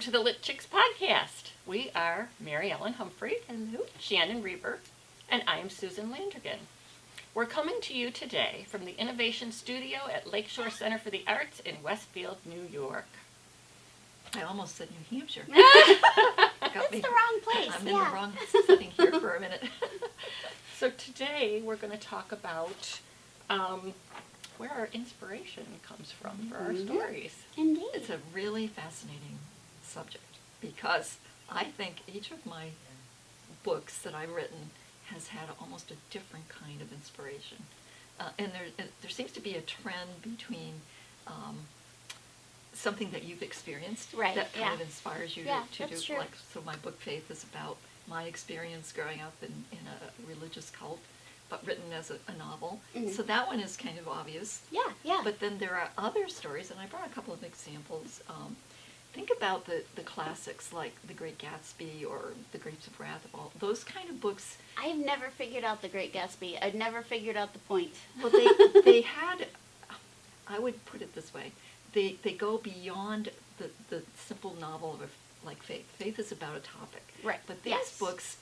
to the Lit Chicks podcast. We are Ellen Humphrey, Hello. Shannon Reber, and I am Susan Landrigan. We're coming to you today from the Innovation Studio at Lakeshore Center for the Arts in Westfield, New York. I almost said New Hampshire. That's the wrong place. I'm in the wrong setting here for a minute. So today we're going to talk about where our inspiration comes from for our stories. Indeed. It's a really fascinating subject because I think each of my books that I've written has had almost a different kind of inspiration. And there seems to be a trend between something that you've experienced that kind of inspires you to do. True. Like, so my book Faith is about my experience growing up in a religious cult, but written as a novel. Mm-hmm. So that one is kind of obvious. Yeah. But then there are other stories, and I brought a couple of examples. Think about the classics like The Great Gatsby or The Grapes of Wrath, all those kind of books. I've never figured out The Great Gatsby. I've never figured out the point. Well, they had, I would put it this way, they go beyond the simple novel of like Faith. Faith is about a topic. Right. But these books,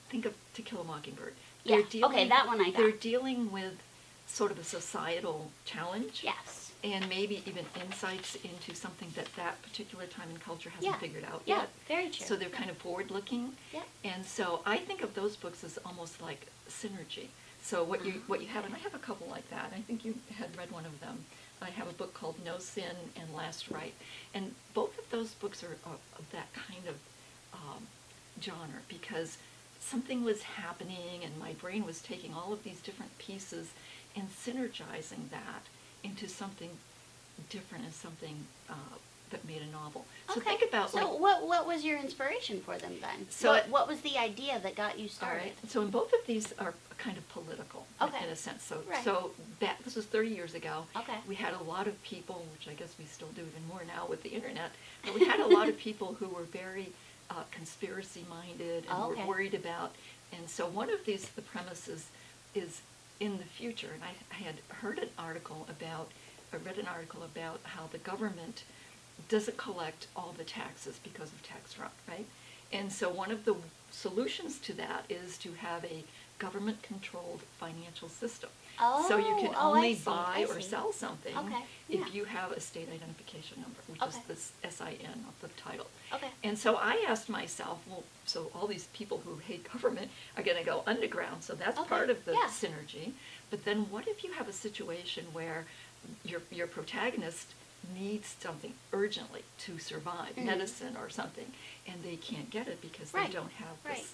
think of To Kill a Mockingbird. Okay, that one I got. They're dealing with sort of a societal challenge. Yes. And maybe even insights into something that particular time and culture hasn't figured out yet. Yeah, very true. So they're kind of forward-looking. Yeah. And so I think of those books as almost like synergy. So what you have, and I have a couple like that. I think you had read one of them. I have a book called No Sin and Last Rite. And both of those books are of that kind of genre because something was happening and my brain was taking all of these different pieces and synergizing that into something different and something that made a novel. So think about what was your inspiration for them then? So what was the idea that got you started? All right. So in both of these are kind of political in a sense. So this was 30 years ago. Okay. We had a lot of people, which I guess we still do even more now with the internet, but we had a lot of people who were very conspiracy-minded and were worried about. And so one of the premises is in the future, and I had read an article about how the government doesn't collect all the taxes because of tax fraud, right? And so one of the solutions to that is to have a government-controlled financial system. So you can only buy or sell something if you have a state identification number, which is this SIN of the title. Okay. And so I asked myself, well, so all these people who hate government are going to go underground, so that's part of the synergy. But then what if you have a situation where your protagonist needs something urgently to survive, medicine or something, and they can't get it because they don't have this.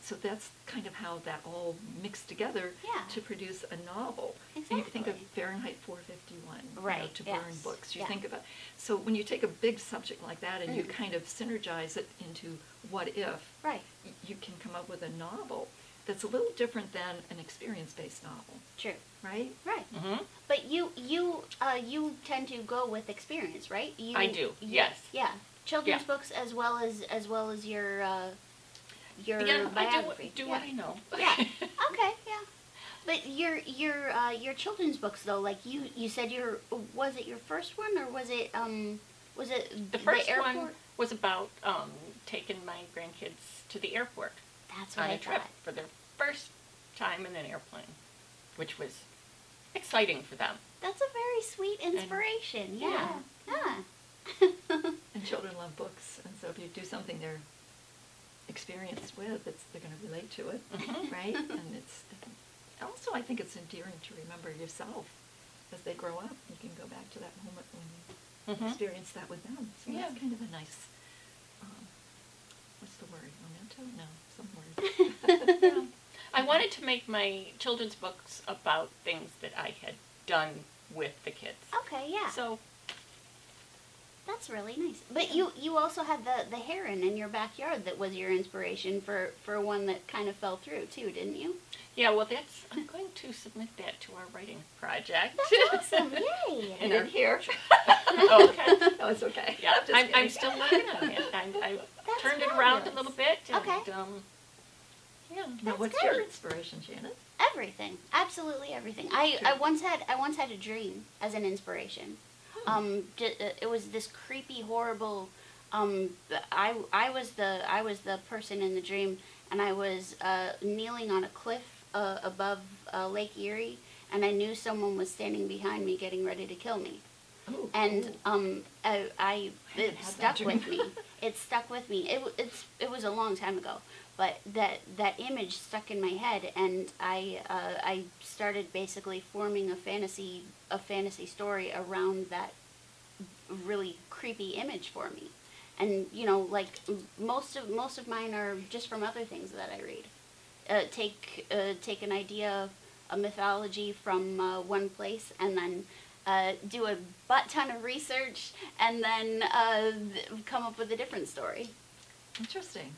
So that's kind of how that all mixed together to produce a novel. Exactly. And you think of Fahrenheit 451, to burn books. You think about, so when you take a big subject like that and you kind of synergize it into what if, you can come up with a novel that's a little different than an experience-based novel. True. Right? Right. Mm-hmm. But you tend to go with experience, right? I do. Yes. Yeah. Children's books as well as your biography. I do what I know. Yeah. Okay. Yeah. But your children's books though, like you said, was it your first one or was it the first the airport? one was about taking my grandkids to the airport. That's what on I a trip thought. for their first time in an airplane, which was exciting for them. That's a very sweet inspiration. Yeah. And children love books, and so if you do something they're experienced with, they're going to relate to it, right? And it's also, I think it's endearing to remember yourself as they grow up. You can go back to that moment when you experienced that with them. So that's kind of a nice, what's the word? Memento? No, some word. I wanted to make my children's books about things that I had done with the kids. Okay, yeah. So that's really nice. But you also had the heron in your backyard that was your inspiration for one that kind of fell through too, didn't you? Yeah, well I'm going to submit that to our writing project. That's awesome, yay! And in here. Oh, okay. No, it's okay. Yeah, I'm still working on it. I turned it around a little bit. And, Now, what's your inspiration, Shannon? Everything, absolutely everything. I once had a dream as an inspiration. It was this creepy, horrible I was the person in the dream, and I was kneeling on a cliff above Lake Erie, and I knew someone was standing behind me, getting ready to kill me. Ooh, And ooh. it haven't had stuck that with dream. me. It stuck with me. It was a long time ago, but that image stuck in my head, and I started basically forming a fantasy story around that really creepy image for me. And like most of mine are just from other things that I read. Take an idea, a mythology from one place, and then do a butt ton of research, and then come up with a different story. Interesting.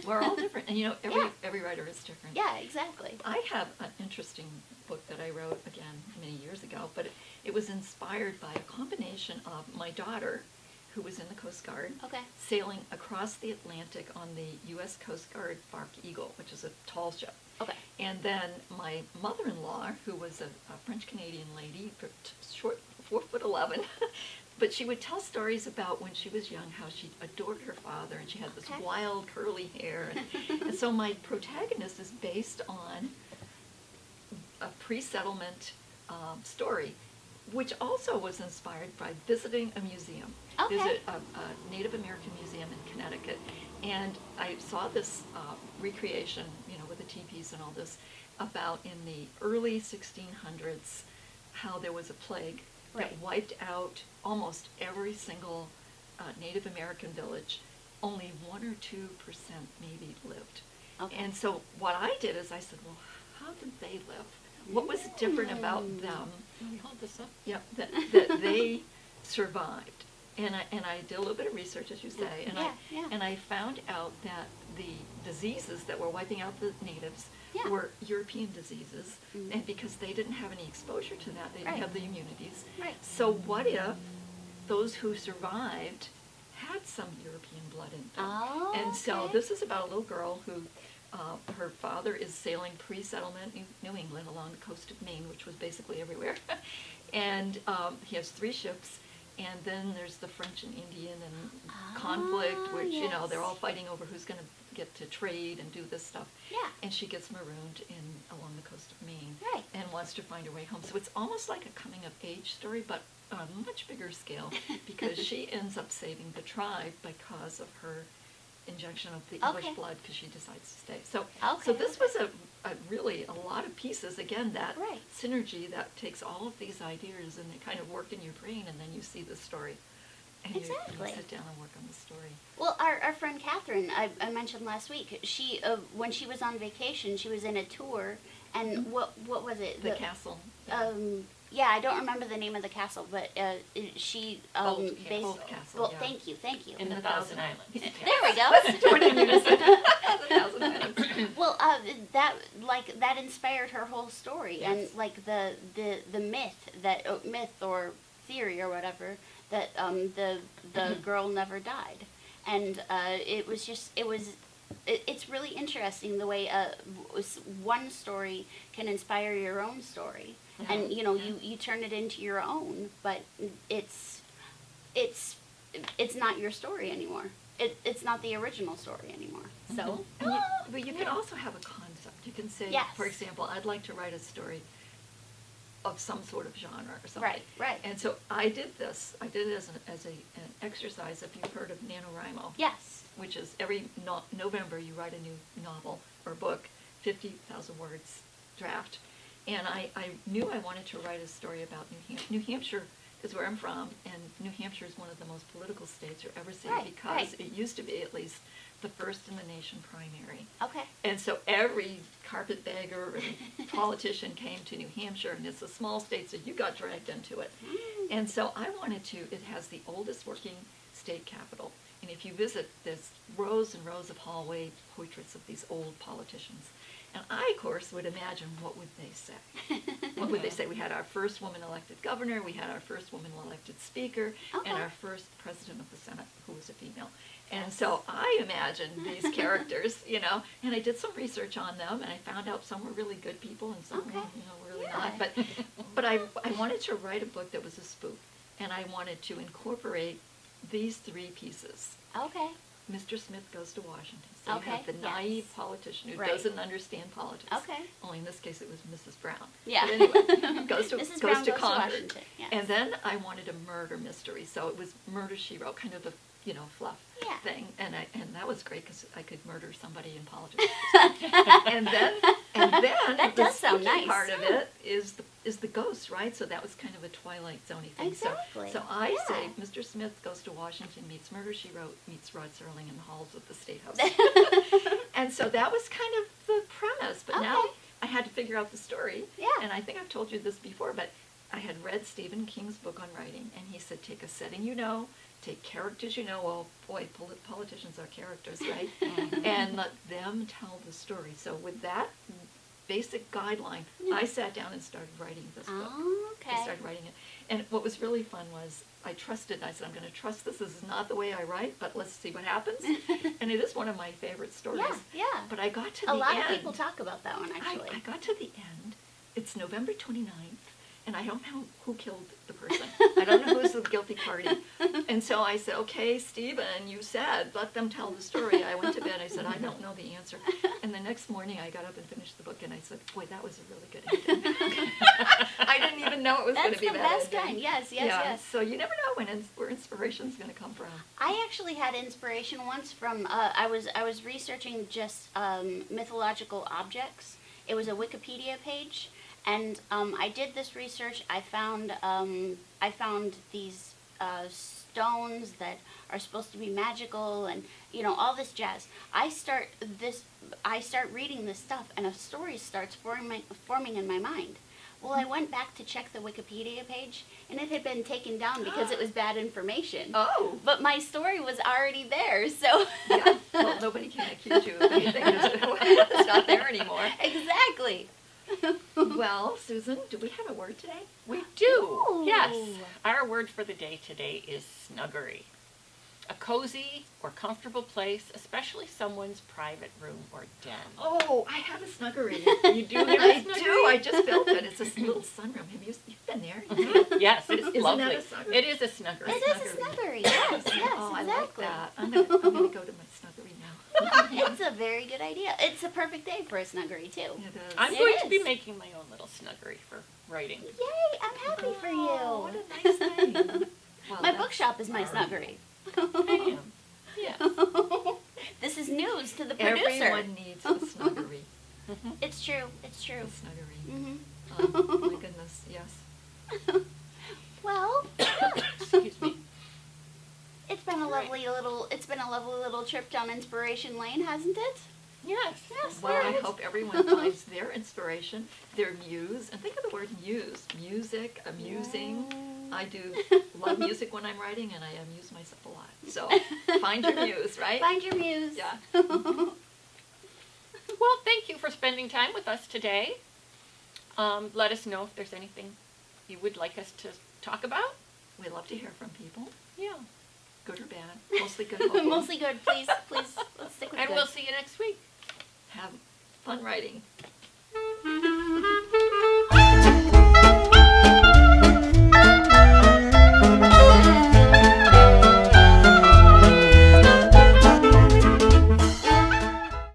We're all different, and every writer is different. Yeah, exactly. I have an interesting book that I wrote again many years ago, but it was inspired by a combination of my daughter, who was in the Coast Guard, Okay. sailing across the Atlantic on the U.S. Coast Guard Bark Eagle, which is a tall ship. Okay. And then my mother-in-law, who was a French-Canadian lady, short, 4'11", but she would tell stories about when she was young, how she adored her father, and she had this Okay. wild curly hair. And so my protagonist is based on a pre-settlement story, which also was inspired by visiting a museum. Okay. There's a Native American museum in Connecticut, and I saw this recreation, with the teepees and all this, about in the early 1600s, how there was a plague Right. that wiped out almost every single Native American village. Only 1 or 2% maybe lived. Okay. And so what I did is I said, well, how did they live? What was different about them? Let me hold this up. Yep, that they survived. And I did a little bit of research, as you say, and I found out that the diseases that were wiping out the natives Yeah. were European diseases, Mhm. and because they didn't have any exposure to that, they didn't Right. have the immunities. Right. So what if those who survived had some European blood in them? Oh, And so okay. this is about a little girl who, her father is sailing pre-settlement New England along the coast of Maine, which was basically everywhere. And he has 3 ships, and then there's the French and Indian and conflict, which, yes. they're all fighting over who's going to get to trade and do this stuff. Yeah. And she gets marooned along the coast of Maine. Right. And wants to find her way home. So it's almost like a coming-of-age story, but on a much bigger scale, because she ends up saving the tribe because of her injection of the English Okay. blood, because she decides to stay. So Okay, this was a really a lot of pieces. Again, that Right. synergy that takes all of these ideas and they kind of work in your brain, and then you see the story. And Exactly. you sit down and work on the story. Well, our friend Catherine, I mentioned last week, she when she was on vacation, she was in a tour, and what was it? The castle. Yeah, I don't remember the name of the castle, but she Old based. Castle, Well, yeah. thank you. In the Thousand Islands. There we go. 20 minutes. 1,000 minutes. Well, that inspired her whole story, Yes. and like the myth or theory or whatever that the girl never died, and it's really interesting the way one story can inspire your own story, and you turn it into your own, but it's not your story anymore. It's not the original story anymore. So, But you can also have a concept. You can say, Yes. for example, I'd like to write a story of some sort of genre or something. Right. And so I did this. I did it as an exercise. If you've heard of NaNoWriMo, yes. which is every November you write a new novel or book, 50,000 words draft. And I knew I wanted to write a story about New Hampshire. New Hampshire is where I'm from, and New Hampshire is one of the most political states you'll ever see, Right, because right. it used to be at least the first in the nation primary. Okay. And so every carpetbagger and politician came to New Hampshire, and it's a small state, so you got dragged into it. And so I wanted to, it has the oldest working state capital. And if you visit, there's rows and rows of hallway portraits of these old politicians. And I, of course, would imagine, what would they say? What would they say? We had our first woman elected governor, we had our first woman elected speaker, Okay. and our first president of the Senate who was a female. And so I imagined these characters, and I did some research on them, and I found out some were really good people and some Okay. were, really Yeah. not. But I wanted to write a book that was a spoof, and I wanted to incorporate these 3 pieces. Okay. Mr. Smith Goes to Washington. So Okay, you have the yes. naive politician who Right. doesn't understand politics. Okay. Only in this case it was Mrs. Brown. Yeah. But anyway, goes to Mrs. Brown Goes to Concord. Washington, yes. And then I wanted a murder mystery, so it was Murder, She Wrote, kind of the, fluff Yeah. thing. And that was great because I could murder somebody in politics. and then That the does sound spooky nice. part of it is the ghost, right? So that was kind of a Twilight Zone-y thing. Exactly. So I Yeah. say Mr. Smith Goes to Washington meets Murder, She Wrote meets Rod Serling in the halls of the State House. And so that was kind of the premise. But now Okay. I had to figure out the story. Yeah. And I think I've told you this before, but I had read Stephen King's book on writing, and he said, take a setting you know, take characters you know. Well, boy, politicians are characters, right? And let them tell the story. So with that basic guideline, I sat down and started writing this book. Oh, okay. I started writing it. And what was really fun was I trusted, I said, I'm going to trust this. This is not the way I write, but let's see what happens. And it is one of my favorite stories. Yeah, yeah. But I got to A the lot end. of people talk about that one, actually. I got to the end. It's November 29th, and I don't know who killed the person. I don't know who's the guilty party. And so I said, okay, Stephen, you said, let them tell the story. I went to bed. I said, I don't know the answer. And the next morning, I got up and finished the book, and I said, boy, that was a really good ending. I didn't even know it was going to be that That's the best ending. kind. Yes, yes. So you never know where inspiration's going to come from. I actually had inspiration once from I was researching just mythological objects. It was a Wikipedia page, and I did this research. I found these stones that are supposed to be magical, and all this jazz. I start reading this stuff, and a story starts forming in my mind. Well, I went back to check the Wikipedia page, and it had been taken down because it was bad information. Oh. But my story was already there, so... Yeah, well, nobody can accuse you of anything that's not there anymore. Exactly. Well, Susan, do we have a word today? We do. Ooh. Yes. Our word for the day today is snuggery. A cozy or comfortable place, especially someone's private room or den. Oh, I have a snuggery. You do have a I snuggery? do. I just built it. It's this little sunroom. You've been there? Yes, it is Isn't lovely. that a snuggery? It is a snuggery. It is a snuggery. Yes, yes, Oh, I exactly. like that. I'm gonna go to my snuggery now. It's a very good idea. It's a perfect day for a snuggery, too. It is. I'm It going to be is. making my own little snuggery for writing. Yay, I'm happy for Oh, what you. a nice thing. Well, My that's- bookshop is my snuggery. I am. Yes. This is news to the producer. Everyone needs a snuggery. It's true. It's true. A snuggery. Hmm Oh, my goodness, yes. Well, Excuse me. it's been a lovely little trip down Inspiration Lane, hasn't it? Yes. Yes. Well, I it is. hope everyone finds their inspiration, their muse, and think of the word muse, music, amusing. I do love music when I'm writing, and I amuse myself a lot. So find your muse, right? Find your muse. Yeah. Well, thank you for spending time with us today. Let us know if there's anything you would like us to talk about. We love to hear from people, Yeah. good or bad, mostly good. hopefully. Mostly good. Please, let's stick with And good. we'll see you next week. Have fun writing.